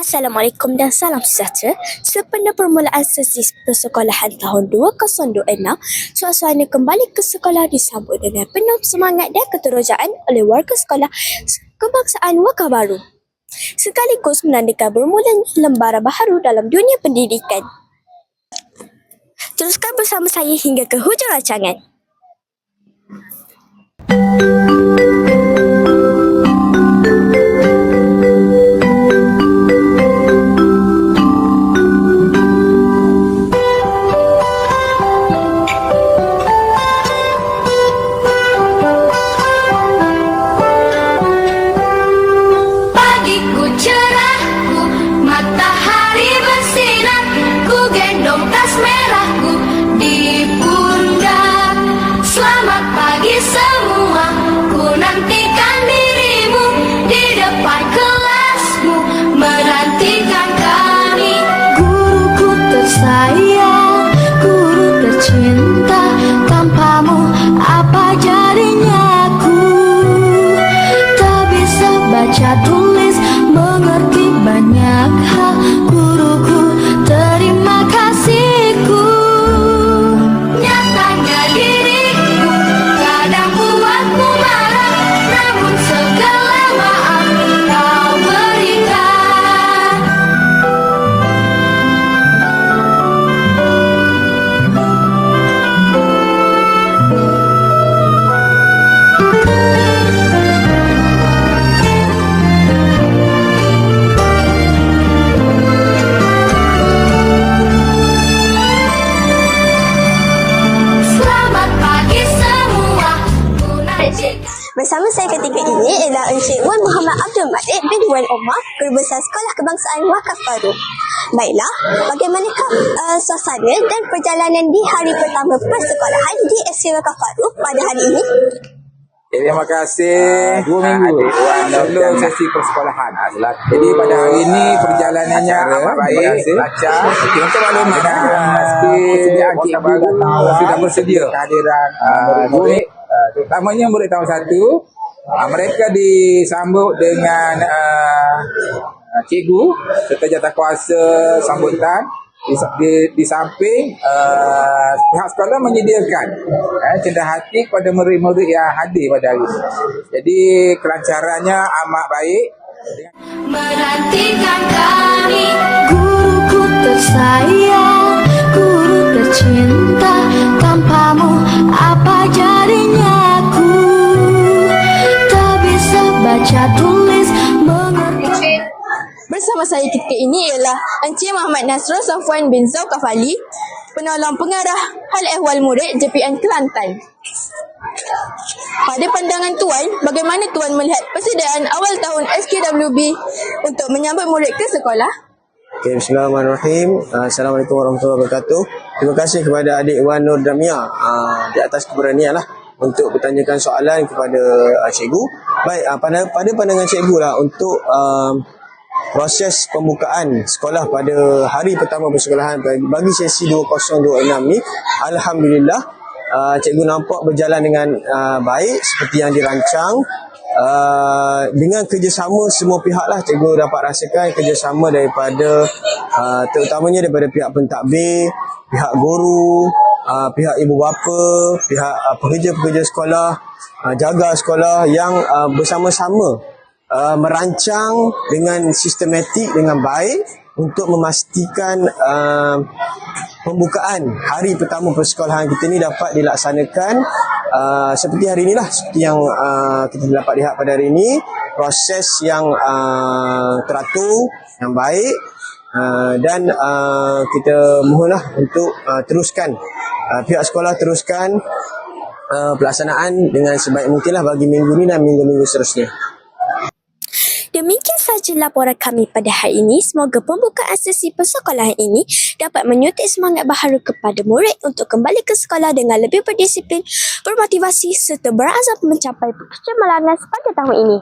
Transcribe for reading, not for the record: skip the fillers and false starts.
Assalamualaikum dan salam sejahtera. Sempena permulaan sesi persekolahan tahun 2026, suasana kembali ke sekolah disambut dengan penuh semangat dan keterujaan oleh warga sekolah kebangsaan Wakaf Baru, sekaligus menandakan bermulanya lembaran baharu dalam dunia pendidikan. Teruskan bersama saya hingga ke hujung rancangan. Bersama saya ketika ini ialah Encik Wan Muhammad Abdul Malik bin Wan Omar, Guru Besar Sekolah Kebangsaan Wakaf Baru. Baiklah, bagaimanakah suasana dan perjalanan di hari pertama persekolahan di SK Wakaf Baru pada hari ini? Terima kasih. 2 minggu sebelum sesi persekolahan. Jadi pada hari ini perjalanannya amat baik, lancar. Untuk maklumat, persediaan cikgu sudah bersedia kehadiran murid. Terutamanya murid tahun 1, mereka disambut dengan cikgu serta jawatankuasa sambutan. Di samping pihak sekolah menyediakan cendah hati kepada murid-murid yang hadir pada hari ini. Jadi kelancarannya amat baik. Menantikan kami, guruku tersayang, guru tercinta, tanpamu apa jadinya aku, tak bisa baca tulis mengerti. Bersama saya ketika ini ialah Encik Muhammad Nasrul Safwan bin Zulkifli, penolong pengarah hal ehwal murid JPN Kelantan. Pada pandangan Tuan, bagaimana Tuan melihat persediaan awal tahun SKWB untuk menyambut murid ke sekolah? Okay, Bismillahirrahmanirrahim. Assalamualaikum warahmatullahi wabarakatuh. Terima kasih kepada adik Wan Nur Damia di atas keberanian untuk bertanyakan soalan kepada cikgu. Baik, pada pandangan cikgu untuk proses pembukaan sekolah pada hari pertama persekolahan bagi sesi 2026 ni, alhamdulillah cikgu nampak berjalan dengan baik seperti yang dirancang. Dengan kerjasama semua pihak cikgu dapat rasakan kerjasama daripada terutamanya daripada pihak pentadbir, pihak guru, pihak ibu bapa, pihak pekerja-pekerja sekolah, jaga sekolah yang bersama-sama merancang dengan sistematik, dengan baik untuk memastikan pembukaan hari pertama persekolahan kita ni dapat dilaksanakan seperti hari inilah, seperti yang kita dapat lihat pada hari ini, proses yang teratur, yang baik, dan kita mohonlah untuk teruskan, pihak sekolah teruskan pelaksanaan dengan sebaik mungkinlah bagi minggu ni dan minggu-minggu seterusnya. Demikian sahaja laporan kami pada hari ini. Semoga pembukaan sesi persekolahan ini dapat menyuntik semangat baharu kepada murid untuk kembali ke sekolah dengan lebih berdisiplin, bermotivasi serta berazam mencapai kecemerlangan sepanjang tahun ini.